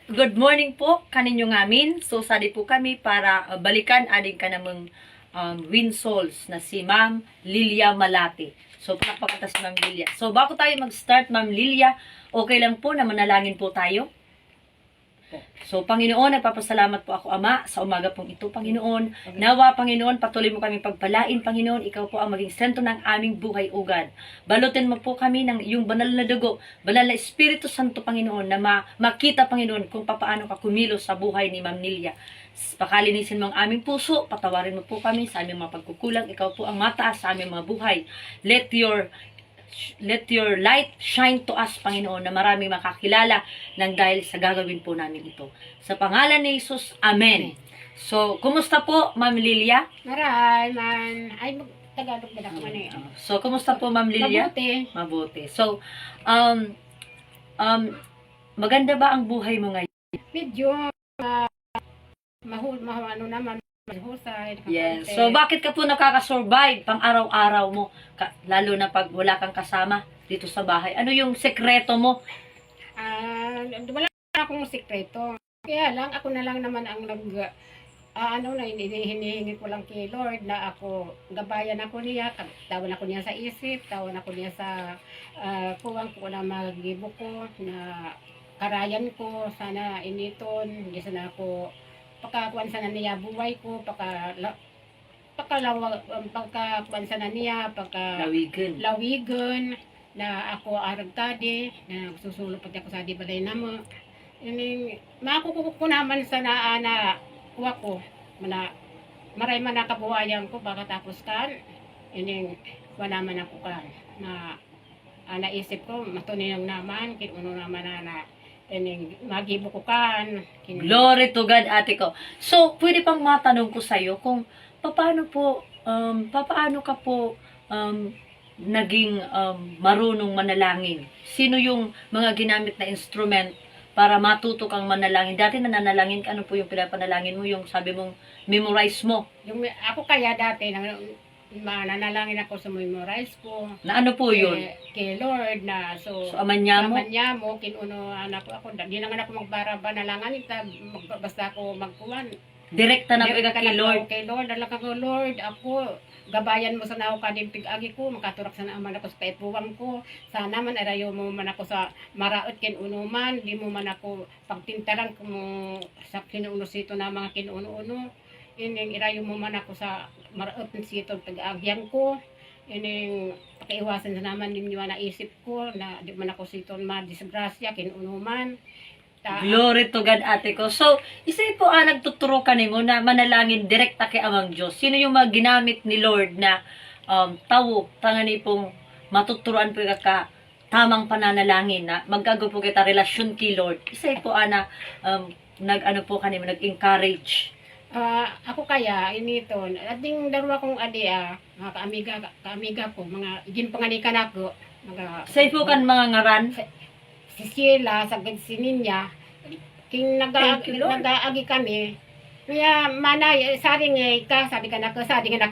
Good morning po kaninyo ngamin. So sadi po kami para balikan ading ka namang win souls na si Ma'am Lilia Malate. So palakpakan si Ma'am Lilia. So bago tayo mag-start, Ma'am Lilia, okay lang po na manalangin po tayo. So, Panginoon, nagpapasalamat po ako, Ama, sa umaga pong ito, Panginoon. Nawa, Panginoon, patuloy mo kami pagpalain, Panginoon. Ikaw po ang maging sentro ng aming buhay ugad. Balutin mo po kami ng iyong banal na dugo, banal na Espiritu Santo, Panginoon, na makita, Panginoon, kung paano ka kumilos sa buhay ni Ma'am Lilia. Pakalinisin mo ang aming puso, patawarin mo po kami sa aming mga pagkukulang. Ikaw po ang mataas sa aming mga buhay. Let your light shine to us, Panginoon, na maraming makakilala ng dahil sa gagawin po namin ito. Sa pangalan ni Jesus, Amen. So, kumusta po, Ma'am Lilia? Maray, man. Ay, Tagalog na ako man eh. So, kumusta po, Ma'am Lilia? Mabuti. Mabuti. So, maganda ba ang buhay mo ngayon? Medyo, ano naman, mahusay. Yes. So, bakit ka po nakaka-survive pang araw-araw mo? Lalo na pag wala kang kasama dito sa bahay. Ano yung sekreto mo? Wala akong sikreto. Kaya lang, ako na lang naman ang hinihingi ko lang kay Lord na ako, gabayan ako niya, tawan ako niya sa isip, tawan ako niya sa kuwang ko na magibo ko, na karayan ko, sana initon, hindi sana ako pagkakuan sana niya buhay ko, pagkakuan sana niya, lawigan, na ako aragtadi, na susulupot ako sa di balay namo. Makukuha ko naman sana na kuha ko, maray man nakabuhayan ko, baka tapos kan, kuha naman ako kan, na naisip ko, matuniyang naman, kinuno naman na magibo ko kan. Glory to God, ate ko. So, pwede pang matanong ko sa'yo kung paano ka po naging marunong manalangin? Sino yung mga ginamit na instrument para matuto kang manalangin? Dati nananalangin ka, ano po yung pinapanalangin mo? Yung sabi mong memorize mo. Ako kaya dati, nanalangin ako sa memorize ko. Na ano po yun? Kay Lord na. So Amanyamo? Amanyamo, kinuno anak ako. Di naman ako magbara-ba nalangan. Basta ako magkuhan. Direkta na po kay Lord. Kay Lord, alaka ko, Lord, ako, gabayan mo sa nao kadim pig-agi ko, makaturak sa naaman ako sa kaipuwang ko. Sana man, arayo mo man ako sa maraot kinunuman, di mo man ako pagtintarang kung sa kinuunosito na mga kinuuno-uno. Irayo mo man ako sa maraot sito pag-agyan ko. Pakiiwasan na naman ninyo na isip ko, na di man ako sito madisgrasya, kinunuman. Glory to God, ate ko. So, isa po nagtuturo ka nimo na manalangin direkta kay Amang Diyos. Sino yung mga ginamit ni Lord na tawo, tangani pong matuturuan po ka tamang pananalangin na magagawa po kita relasyon kay Lord. Isa po nag-encourage. Ako kaya, initon, ating dalawa kong adia, mga kaamiga ko, mga ginpanganikan ako, Say po kan mga ngaran? Si Sheila, sa gadsinin niya, king nag-aagi kami, kaya manay, sabi nga sabi ka nako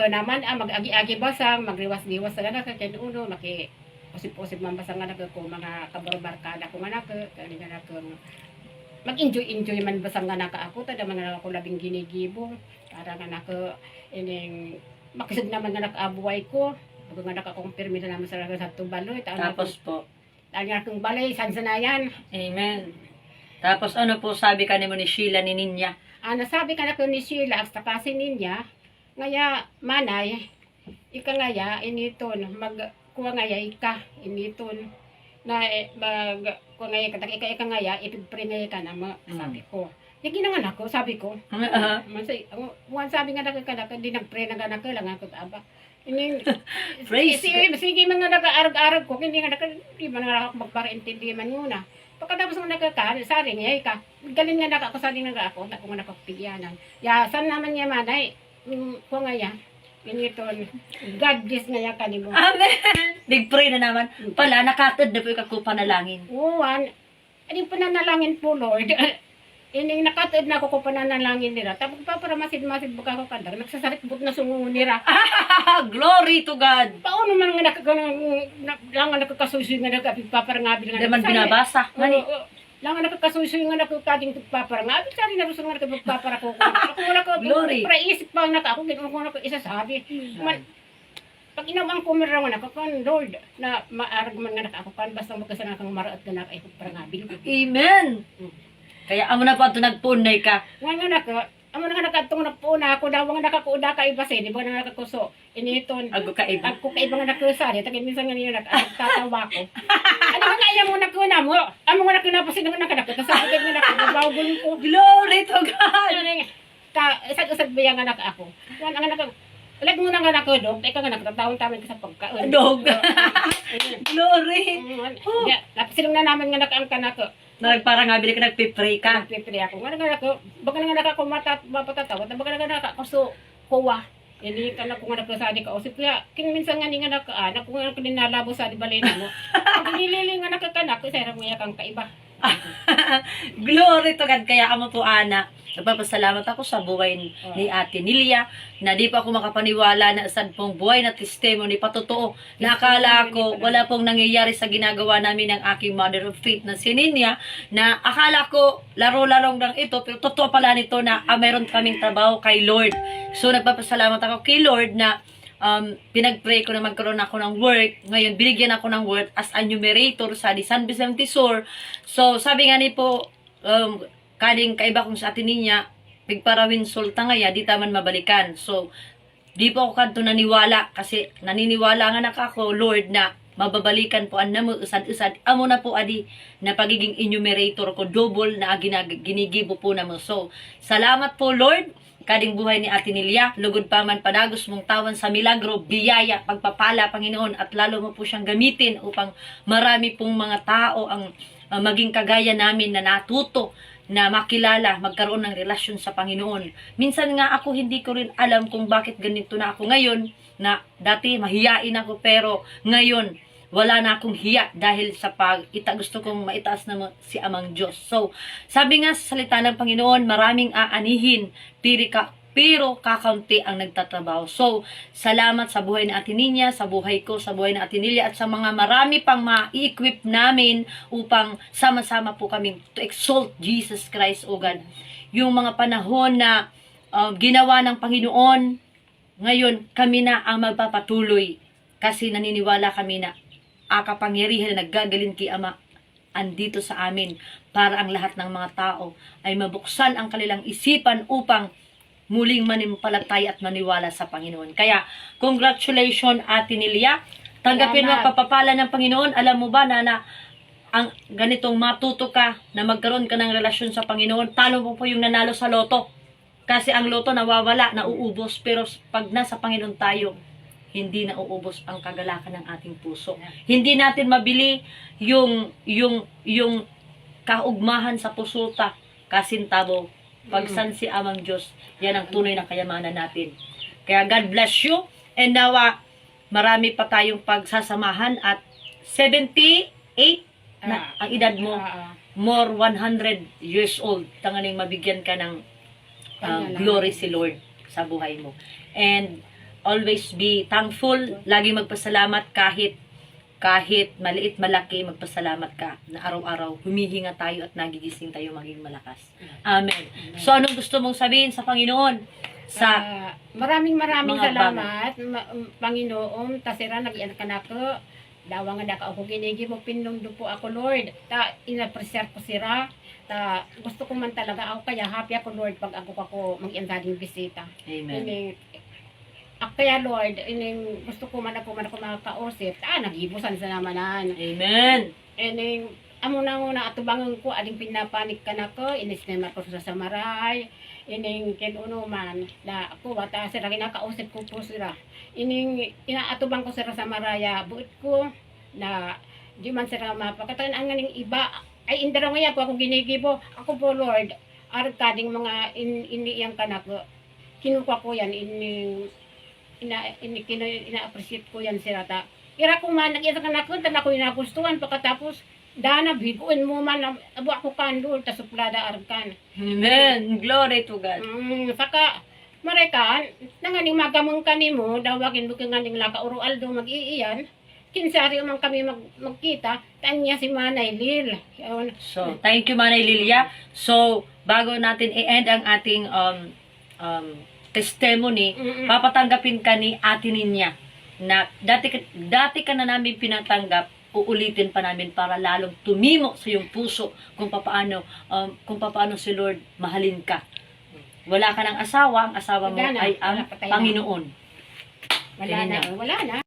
naman, mag-agi-agi basang, magriwas-liwas sa ganak, kaya uno, posip-posip man basang ganak ko, mga kabarbarkada ko ganak, kaya ganak ko, mag-enjoy man basang ganak ako, tada man ako labing ginigibo, para ganak ko, makisig naman ganak abuhay ko, pag ganak akong pirmi na naman sa tubaloy, Tapos po, tanya kong balay, sansanayan. Amen. Tapos ano po sabi ka ni Sheila ni Ninya? Nasabi ka na ko ni Sheila, sa kasi ninya, ngaya manay, ika ngaya, initon, kuha ngaya ika, initon, na kuha ngaya, ika ngaya, ipigpre ngaya ka na, sabi ko. Yung ginangan ako, sabi ko. Sabi nga na di nagpre na ka na kailangan ko taba. Praise sige mga nag-arag-arag ko, hindi nga di man nga magpara-intindi man muna. Pagkatapos ng nagkakari, sari niya, galing nga ako, sari nga ako, kung nakapigyanan. Saan naman niya manay, kung nga yan, initon, God bless nga yan kanimo. Amen! Big pray na naman. Pala, nakatod na po yung panalangin. Uwan, hindi po nanalangin po, Lord. Nakatod na ako kung pananalangin nila. Tapos pa para masid-masid buka ko kadang. Nagsasarit-but na sungungon nila. Glory to God! Paano man nga nakakasusi nga nagkapagpaparangabil nga. Hindi man binabasa. Mani. Lang nga nakakasusoy nga nakakading pagpapara nga. Abit sari na gusto nga nakapagpapara ko. Ako wala ko. Glory. Praisip pa nga ako. Ganoon ko na isasabi. Man, pag inawang kumira nga nakakan, Lord, na maarag man nga nakakukan, basta magkasana kang maraat ka na kayo parangabil. Amen. Kaya amo na pa ito nagpunay ka. Nga naka, amo na nga nakatong nagpuna ako, daw nga nakakuuda ka iba di ba nga nakakuso. Initon, Ako kaiba. ako kaiba nga nakusari, tagay minsan nga niyo nakatatawa ko. Ano nga kaya mo nakuna mo? Amo nga nakuna pa sino nga nakadakot, sabi nga nakabawgon ko. Glory to God. Ano nga, usag biya nga naka ako. Nga nga naka, ulag mo na nga nakodog, ikaw nga nakatatawang tamin ka sa pagkaon. Dog. Glory. Silong na namin nga nakaangka na ko. Nagparangabili ka, nagpipray ka. Nagpipili ako. Nga nga ako, baka nga nakakamatatawa, baka nga nakakakuso kuwa. Hindi ka na kung nga nakasadi ka. O si kuya, kin minsan nga nga nakaan, ako nga ninalabo sa di balena mo. Ang nilili nga nakakanak, isa mo kang kaiba. Glory to God. Kaya amo po, Ana, nagpapasalamat ako sa buhay ni Ate Nilia na di pa ako makapaniwala na sad pong buhay na testimony patotoo na akala ko wala pong nangyayari sa ginagawa namin ng aking mother of faith na si Ninya, na akala ko laro-larong lang ito, pero totoo pala nito na mayroon kaming trabaho kay Lord. So nagpapasalamat ako kay Lord na pinag-pray ko na magkaroon ako ng work. Ngayon, binigyan ako ng work as a numerator sa San Vicente Sur. So, sabi nga ni po, kading kaiba kong sa atin niya, pigparawin sulta nga ya, di taman mabalikan. So, di po ako kanto naniwala, kasi naniniwala nga na ako, Lord, na mababalikan po ang namo, usad-usad. Amo na po adi, na pagiging enumerator ko, double na ginigibo po na mo. So, salamat po, Lord, kading buhay ni Ate Nilia, lugod pa man padagos mong tawan sa milagro, biyaya, pagpapala, Panginoon, at lalo mo po siyang gamitin upang marami pong mga tao ang maging kagaya namin na natuto, na makilala, magkaroon ng relasyon sa Panginoon. Minsan nga ako hindi ko rin alam kung bakit ganito na ako ngayon, na dati mahiyain ako, pero ngayon, wala na akong hiya dahil sa gusto kong maitaas na si Amang Diyos. So, sabi nga sa salita ng Panginoon, maraming aanihin, pero kakaunti ang nagtatrabaho. So, salamat sa buhay ni Ate Ninya, sa buhay ko, sa buhay ni Ate Nilia, at sa mga marami pang ma-equip namin upang sama-sama po kami to exalt Jesus Christ, O God. Yung mga panahon na ginawa ng Panginoon, ngayon kami na ang magpapatuloy kasi naniniwala kami na kapangyarihan na naggagaling kay Ama andito sa amin para ang lahat ng mga tao ay mabuksan ang kanilang isipan upang muling manimpalataya at maniwala sa Panginoon. Kaya, congratulations, Ate Nilia. Tanggapin mo ang papapala ng Panginoon. Alam mo ba na ang ganitong matuto ka na magkaroon ka ng relasyon sa Panginoon, talo mo po yung nanalo sa loto. Kasi ang loto nawawala, nauubos. Pero pag nasa Panginoon tayo, hindi na uubos ang kagalakan ng ating puso. Hindi natin mabili yung kaugmahan sa pusulta, kasintabo. Pagsan si Amang Diyos, yan ang tunay na kayamanan natin. Kaya God bless you. And now, marami pa tayong pagsasamahan at 78 na ang edad mo, more 100 years old. Tangaling mabigyan ka ng glory si Lord sa buhay mo. And always be thankful, lagi magpasalamat kahit maliit malaki, magpasalamat ka na araw-araw humihinga tayo at nagigising tayo maging malakas. Amen. So anong gusto mong sabihin sa Panginoon? Sa maraming mga salamat, Panginoon, tasira nag-iyan ka na ko. Dawa nga naka ako ginigi mo pinundo po ako, Lord. Ta ina-preserve ko sira. Ta gusto ko man talaga ako, kaya happy ako, Lord, pag ako mag-iyan dading bisita. Amen. Kaya Lord, gusto ko man ako makakausip, nagibusan sa namanan. Amen. Amo na atubangan ko, ading pinapanik ka na ko, inisnema ko sa samaray, kinuno man, na ako, wata sila, kinakausip ko po sila. Inaatubang ko sila sa maraya, buot ko, na di man sila mapakatan, ang ganing iba, ay indara nga po akong ginigibo, ako po Lord, arag kading mga iniiyang ka na ko, kinuha ko yan, ina-appreciate ko yan sila ta. Kira ko man, nag-isa ka na ko, tan ako inagustuhan, pagkatapos, dana, biguin mo man, abo ako kandol, ta suplada arkan. Amen. Glory to God. Saka, marekan, nanganing magamang kanimo, dawakin mo kang nganing laka uro aldo mag-iiyan, kinsari umang kami magkita, tanya si Manay Lil. Yun. So, thank you, Manay Lilia. So, bago natin i-end ang ating testimony, papatanggapin ka ni Ate Ninya na dati ka na namin pinatanggap, uulitin pa namin para lalong tumimo sa iyong puso kung papaano si Lord mahalin ka. Wala ka ng asawa, ang asawa mo Wala na. ay ang Wala, patay na. Panginoon. Wala na.